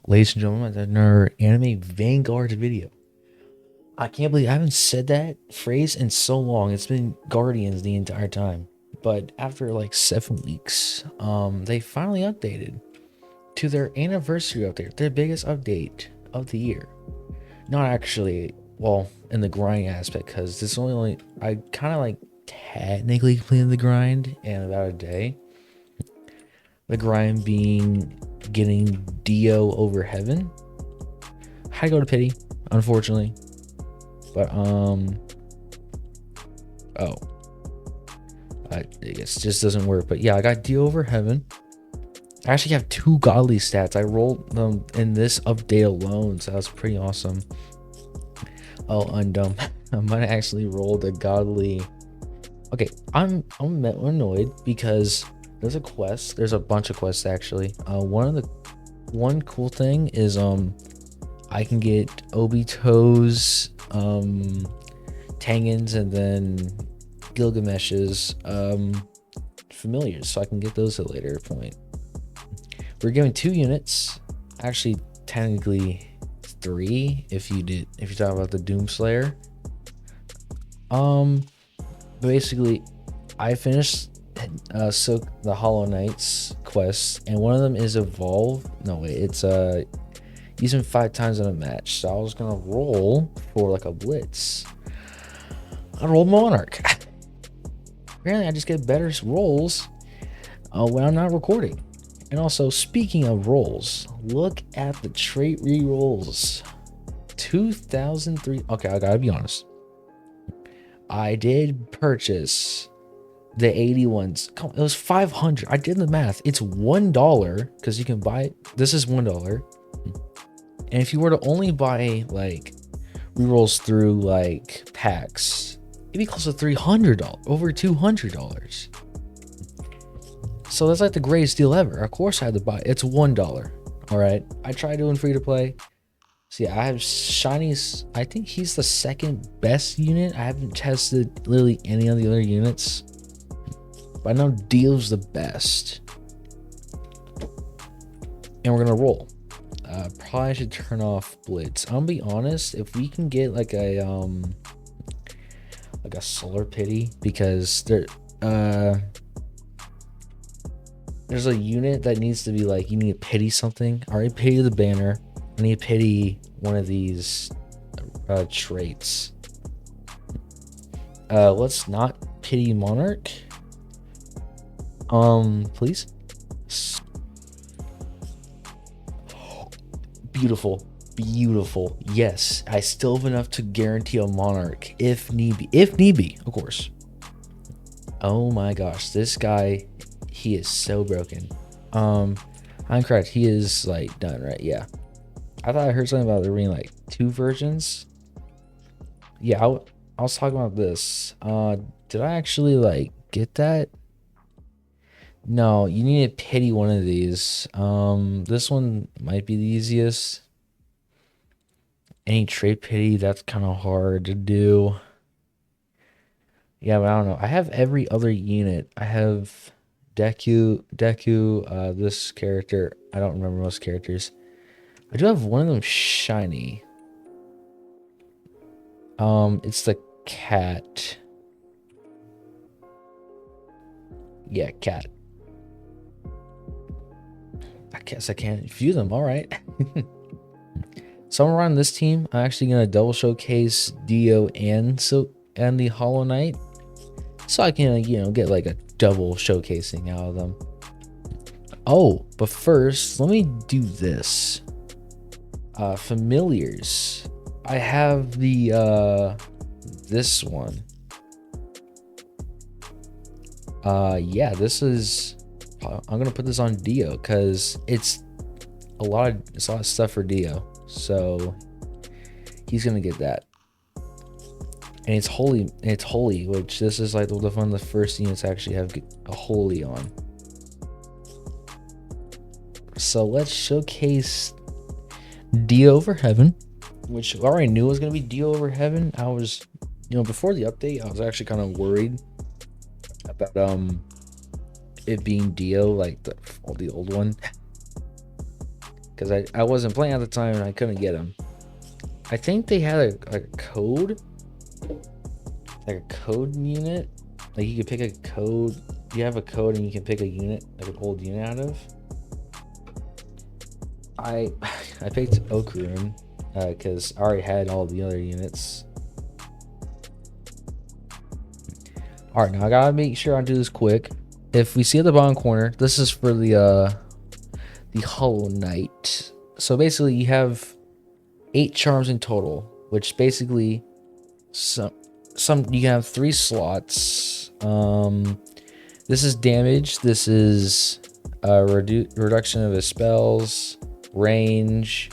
ladies and gentlemen, another Anime Vanguards video. I can't believe I haven't said that phrase in so long. It's been Guardians the entire time. But after like 7 weeks, they finally updated to their anniversary update, their biggest update of the year. Not actually, well, in the grind aspect, because this only I kind of like technically completed the grind in about a day. The grind being getting Dio over Heaven. Had to go to pity, unfortunately. But oh, I guess it just doesn't work. But yeah, I got Dio over Heaven. I actually have 2 godly stats. I rolled them in this update alone, so that's pretty awesome. Oh, undumb. I might have actually rolled a godly. Okay, I'm annoyed because there's a quest. There's a bunch of quests actually. One cool thing is I can get Obito's, Tangens, and then Gilgamesh's familiars, so I can get those at a later point. We're giving 2 units, actually technically 3 if you talk about the Doomslayer. Basically, I finished so the Hollow Knights quests, and one of them is evolve. No wait, it's use him 5 times in a match. So I was gonna roll for like a blitz. I rolled Monarch. Apparently, I just get better rolls when I'm not recording. And also, speaking of rolls, look at the trait re-rolls. 2003. Okay, I gotta be honest. I did purchase the 81s. Come on, it was 500. I did the math. It's $1 because you can buy it. This is $1. And if you were to only buy like rerolls through like packs, it'd be close to $300, over $200. So that's like the greatest deal ever. Of course I had to buy it. It's $1. All right. I tried doing free to play. So yeah, I have Shiny's. I think he's the second best unit. I haven't tested literally any of the other units, but I know Dio's the best. And we're gonna roll. Probably should turn off Blitz. I'm gonna be honest, if we can get like a Solar Pity, because there's a unit that needs to be like, you need to pity something. I already pity the banner. I need to pity one of these traits. Let's not pity Monarch. Please. Beautiful. Yes, I still have enough to guarantee a Monarch if need be, of course. Oh my gosh, this guy, he is so broken. I'm correct. He is like done, right? Yeah. I thought I heard something about there being like 2 versions. Yeah, I was talking about this. Did I actually like get that? No, you need to pity one of these. This one might be the easiest. Any trait pity, that's kind of hard to do. Yeah, but I don't know. I have every other unit. I have Deku, this character. I don't remember most characters. I do have one of them shiny. It's the cat. Yeah, cat. I guess I can't view them. All right. So I'm around this team. I'm actually gonna double showcase Dio and the Hollow Knight, so I can get like a double showcasing out of them. Oh, but first let me do this. Familiars. I have the this one. Yeah, this is. I'm gonna put this on Dio because it's a lot of stuff for Dio, so he's gonna get that. And it's holy, which this is like one of the first units I actually have a holy on. So let's showcase Dio over Heaven, which I already knew was gonna be Dio over Heaven. I was, before the update, I was actually kind of worried about it being Dio, like the old one, because I wasn't playing at the time and I couldn't get him. I think they had a code, like a code unit. Like you could pick a code. You have a code and you can pick a unit, like an old unit out of. I I picked Okarun because I already had all the other units. All right, now I gotta make sure I do this quick. If we see at the bottom corner, this is for the Hollow Knight. So basically, you have 8 charms in total, which basically some you can have 3 slots. This is damage. This is reduction of his spells, range,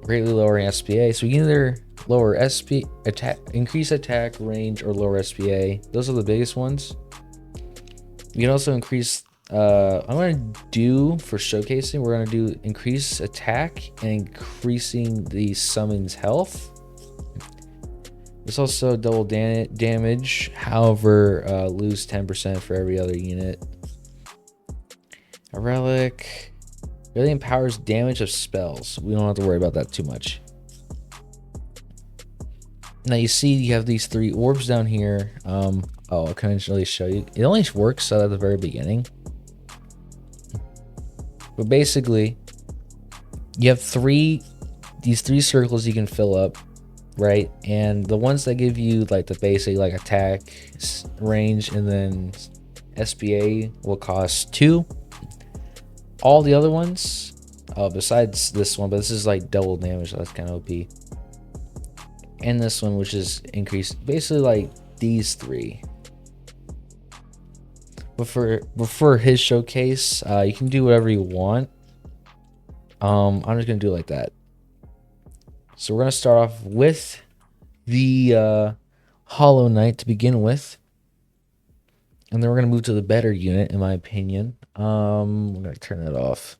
greatly lowering SPA. So you can either lower SP attack, increase attack, range, or lower SPA. Those are the biggest ones. You can also increase. I'm gonna do for showcasing. We're gonna do increase attack and increasing the summon's health. There's also double damage. However, lose 10% for every other unit. A relic really empowers damage of spells. We don't have to worry about that too much. Now you see you have these 3 orbs down here. Oh, I couldn't really show you. It only works at the very beginning. But basically, you have these 3 circles you can fill up, right? And the ones that give you like the basic like attack, range, and then SPA will cost 2. All the other ones, besides this one, but this is like double damage, so that's kind of OP. And this one, which is increased, basically like these 3. But for his showcase, you can do whatever you want. I'm just gonna do it like that. So we're gonna start off with the Hollow Knight to begin with, and then we're gonna move to the better unit, in my opinion. I'm gonna turn that off.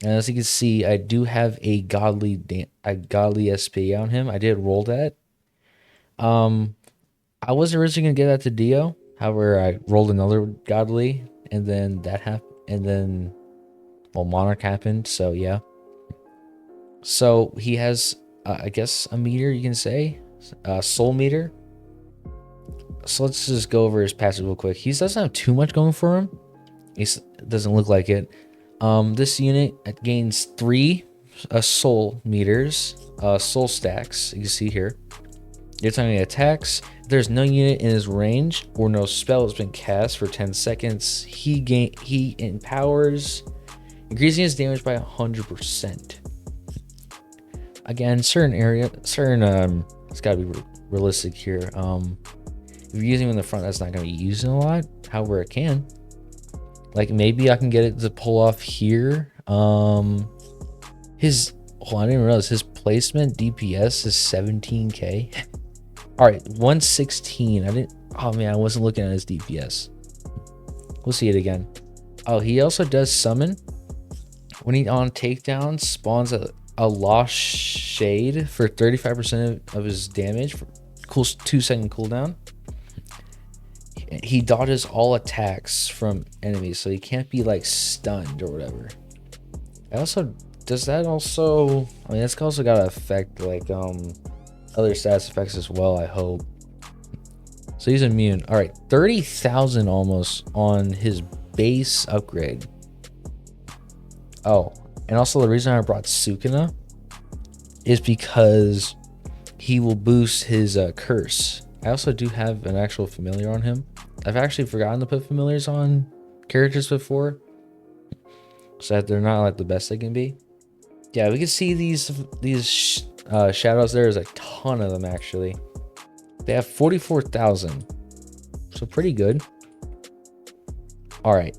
And as you can see, I do have a godly SP on him. I did roll that. I was originally gonna get that to Dio. However, I rolled another godly, and then that happened, and then, well, Monarch happened, so yeah. So he has, I guess, a meter, you can say, soul meter. So let's just go over his passive real quick. He doesn't have too much going for him. It doesn't look like it. This unit gains 3 soul meters, soul stacks, you can see here. Every time he attacks, if there's no unit in his range or no spell has been cast for 10 seconds, he empowers, increasing his damage by 100%. Again, it's gotta be realistic here. If you're using him in the front, that's not gonna be using a lot. However, it can. Like maybe I can get it to pull off here. I didn't realize his placement DPS is 17k. All right, 116. Oh man, I wasn't looking at his DPS. We'll see it again. Oh, he also does summon. When he on takedown, spawns a lost shade for 35% of his damage for 2-second cooldown. He dodges all attacks from enemies, so he can't be like stunned or whatever. Does that also, I mean, that's also gotta affect like other stats effects as well, I hope. So he's immune. All right, 30,000 almost on his base upgrade. Oh, and also the reason I brought Sukuna is because he will boost his curse. I also do have an actual familiar on him. I've actually forgotten to put familiars on characters before, so that they're not like the best they can be. Yeah, we can see these shadows. There's a ton of them actually. They have 44,000, so pretty good. All right,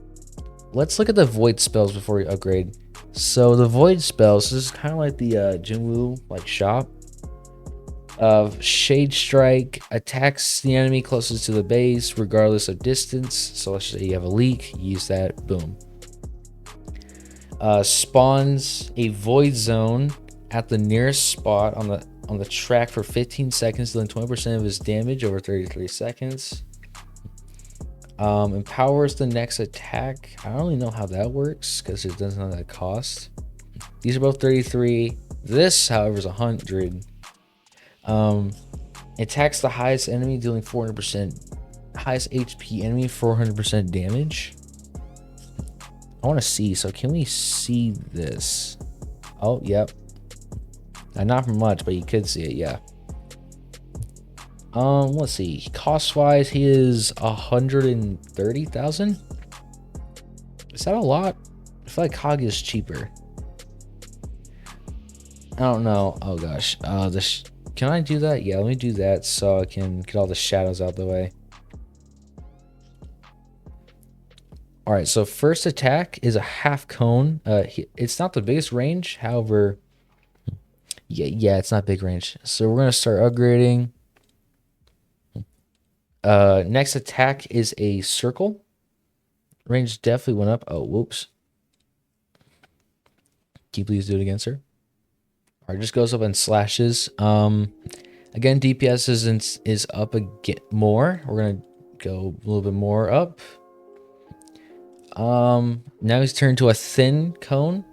let's look at the void spells before we upgrade. So the void spells, this is kind of like the Jinwoo like shop. Shade Strike attacks the enemy closest to the base regardless of distance. So let's say you have a leak, use that, boom. Spawns a void zone at the nearest spot on the track for 15 seconds, dealing 20% of his damage over 33 seconds. Empowers the next attack. I don't really know how that works because it doesn't have that cost. These are both 33. This, however, is 100. Attacks the highest enemy, dealing 400%. Highest HP enemy, 400% damage. I want to see. So can we see this? Oh, yep. Not for much, but you could see it. Yeah. Let's see. Cost wise, he is 130,000. Is that a lot? I feel like Hog is cheaper. I don't know. Oh gosh. This. Can I do that? Yeah, let me do that so I can get all the shadows out the way. All right. So first attack is a half cone. It's not the biggest range. However, yeah, it's not big range. So we're gonna start upgrading. Next attack is a circle. Range definitely went up. Oh, whoops. Can you please do it again, sir? All right, just goes up and slashes. Again, DPS is up again more. We're gonna go a little bit more up. Now he's turned to a thin cone,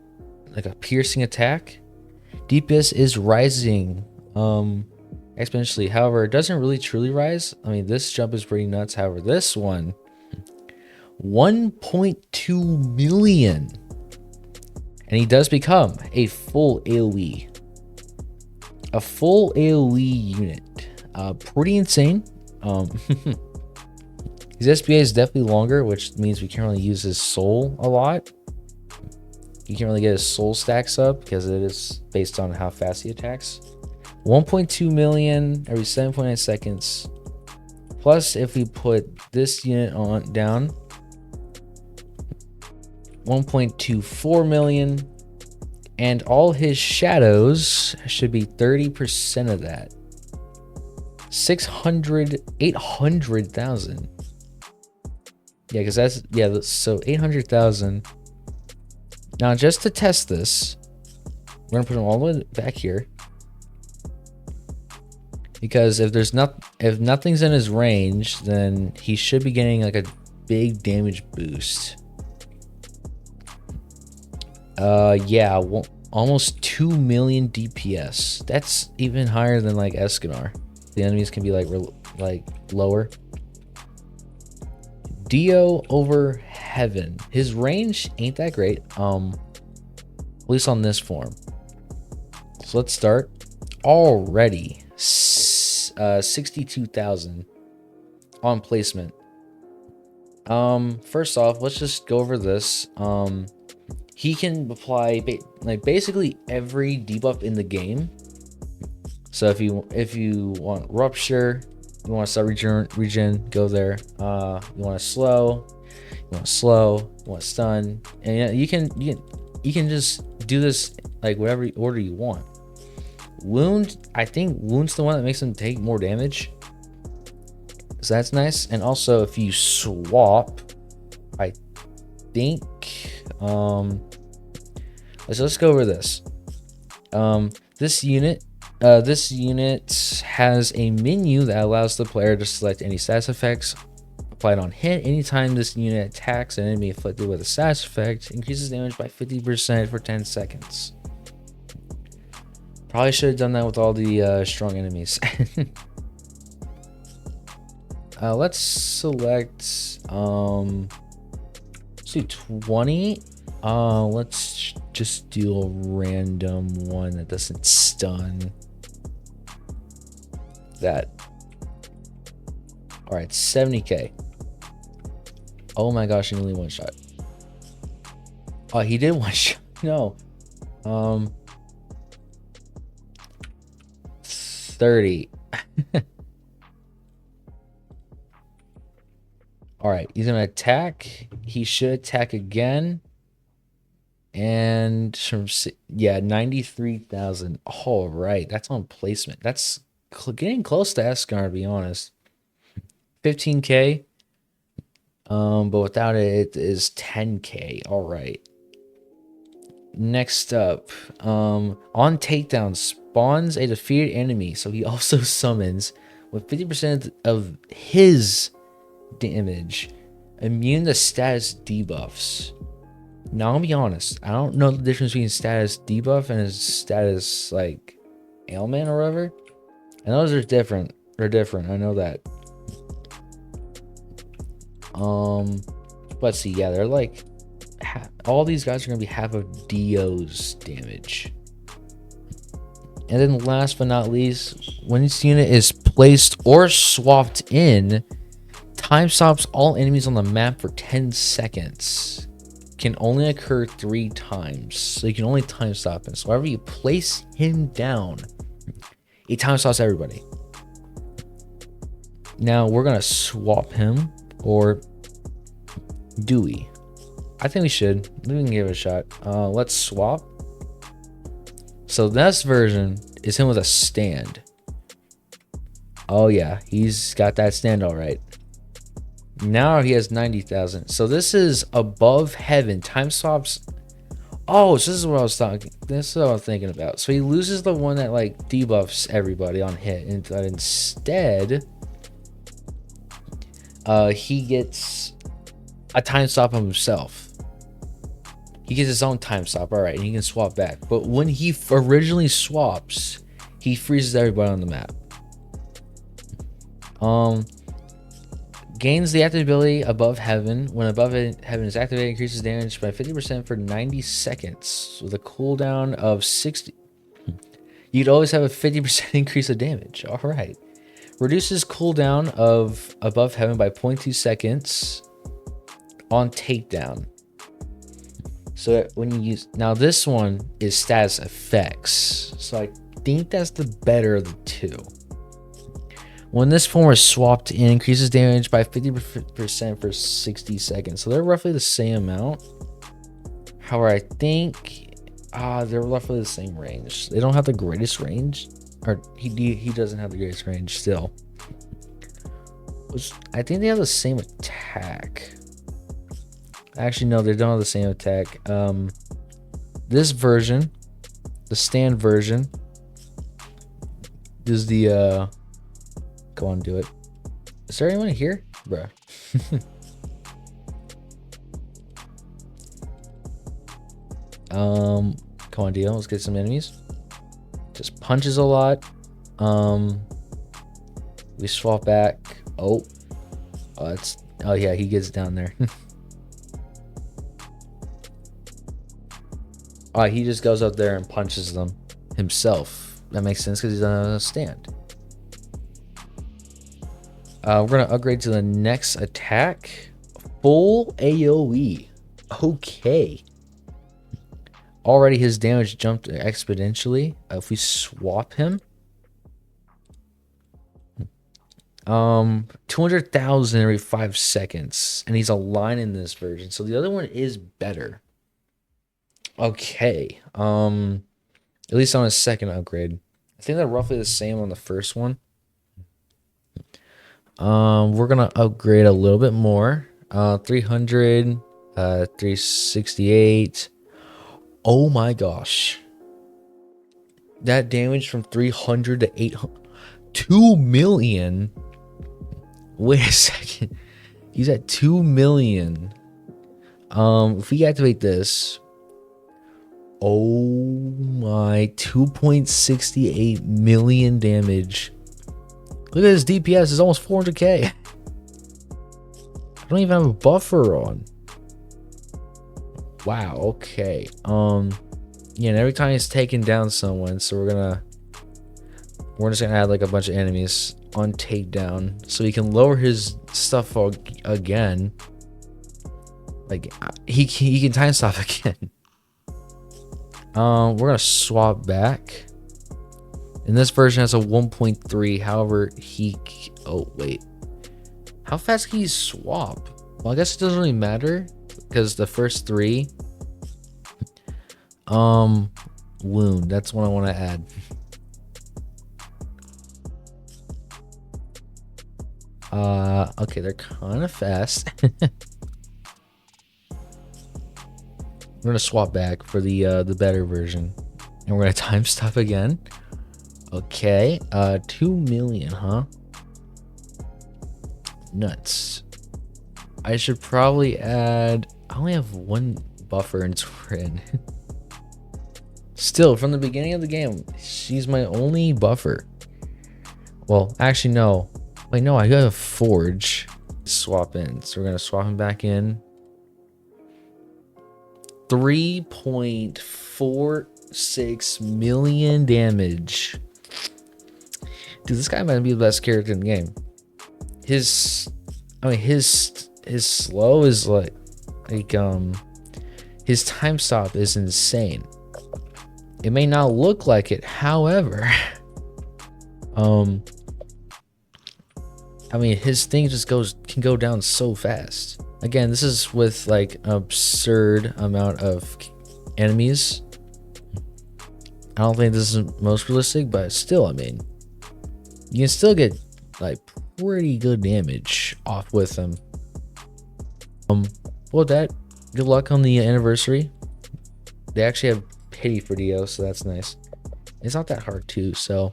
like a piercing attack. DPS is rising exponentially. However, it doesn't really truly rise. I mean, this jump is pretty nuts. However, this one, 1.2 million. And he does become a full AoE. A full AoE unit. Pretty insane. His SPA is definitely longer, which means we can't really use his soul a lot. You can't really get his soul stacks up because it is based on how fast he attacks. 1.2 million every 7.9 seconds. Plus, if we put this unit on down, 1.24 million. And all his shadows should be 30% of that. 800,000. Yeah, because that's, yeah, so 800,000. Now, just to test this, we're gonna put him all the way back here. Because if nothing's in his range, then he should be getting like a big damage boost. Yeah, almost 2 million DPS. That's even higher than like Escanar. The enemies can be like lower. Dio over Heaven. His range ain't that great. At least on this form. So let's start. Already 62,000 on placement. First off, let's just go over this. He can apply basically every debuff in the game. So if you want Rupture, you want to start regen, go there. You want to slow, you want stun, and you can just do this like whatever order you want. Wound, I think wound's the one that makes him take more damage. So that's nice. And also if you swap, I think let's go over this. This unit has a menu that allows the player to select any status effects applied on hit. Anytime this unit attacks an enemy afflicted with a status effect, increases damage by 50% for 10 seconds. Probably should have done that with all the strong enemies. Let's select let's do 20. Let's just do a random one that doesn't stun. That. All right, 70k. Oh my gosh, he only one shot. Oh, he did one shot. No. 30. All right, he's gonna attack. He should attack again. And from, yeah, 93,000. All right, that's on placement. That's getting close to Escar, to be honest. 15k. But without it, it is 10k. All right. Next up, on takedown, spawns a defeated enemy. So he also summons with 50% of his damage, immune to status debuffs. Now, I'll be honest. I don't know the difference between status debuff and his status, like, ailment or whatever. I know those are different. They're different. I know that. Let's see. Yeah, they're like... all these guys are going to be half of Dio's damage. And then last but not least, when this unit is placed or swapped in, time stops all enemies on the map for 10 seconds. Can only occur 3 times. So you can only time stop him. So whenever you place him down, it time stops everybody. Now we're going to swap him, or do we? I think we should. We can give it a shot. Let's swap. So this version is him with a stand. Oh yeah, he's got that stand all right. Now he has 90,000. So this is above heaven. Time stops. Oh, so this is what I was talking. This is what I was thinking about. So he loses the one that like debuffs everybody on hit, and instead, he gets a time stop of himself. He gets his own time stop, all right, and he can swap back. But when he originally swaps, he freezes everybody on the map. Gains the active ability above heaven. When above heaven is activated, increases damage by 50% for 90 seconds with a cooldown of 60. You'd always have a 50% increase of damage. All right. Reduces cooldown of above heaven by 0.2 seconds on takedown. So when you use, now this one is status effects. So I think that's the better of the two. When this form is swapped in, increases damage by 50% for 60 seconds. So they're roughly the same amount. However, I think they're roughly the same range. They don't have the greatest range. Or he doesn't have the greatest range still. Which I think they have the same attack. Actually, no, they don't have the same attack. This version, the stand version, is the go on, do it. Is there anyone here? Bruh. Come on, Dio. Let's get some enemies. Just punches a lot. We swap back. Oh, yeah, he gets down there. He just goes up there and punches them himself. That makes sense because he's on a stand. We're going to upgrade to the next attack. Full AoE. Okay. Already his damage jumped exponentially. If we swap him. 200,000 every 5 seconds. And he's a line in this version. So the other one is better. Okay. At least on his second upgrade. I think they're roughly the same on the first one. We're gonna upgrade a little bit more. 300, 368. Oh my gosh. That damage from 300 to 800. 2 million. Wait a second. He's at 2 million. If we activate this. Oh my, 2.68 million damage. Look at his DPS, it's almost 400k. I don't even have a buffer on. Wow, okay. Yeah, and every time he's taking down someone, so we're just gonna add like a bunch of enemies on takedown so he can lower his stuff again. Like he can time stop again. We're gonna swap back. And this version has a 1.3. However, oh wait, how fast can you swap? Well, I guess it doesn't really matter because the first 3. Wound. That's what I want to add. Okay, they're kind of fast. We're gonna swap back for the better version, and we're gonna time stop again. Okay, 2 million, huh? Nuts. I should probably add. I only have one buffer and Torin. Still, from the beginning of the game, she's my only buffer. Well, actually, no. Wait, no, I got a Forge. Swap in. So we're going to swap him back in. 3.46 million damage. Dude, this guy might be the best character in the game. His slow is like his time stop is insane. It may not look like it, however, his thing just can go down so fast. Again, this is with like an absurd amount of enemies. I don't think this is most realistic, but still, I mean, you can still get like pretty good damage off with them. Well, that good luck on the anniversary. They actually have pity for Dio, so that's nice. It's not that hard too. So,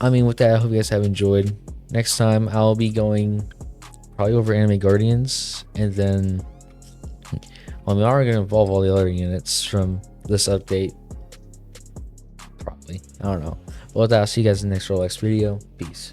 I mean, with that, I hope you guys have enjoyed. Next time, I'll be going probably over Anime Guardians, and then we are going to evolve all the other units from this update. Probably. I don't know. Well, with that, I'll see you guys in the next Rolex video. Peace.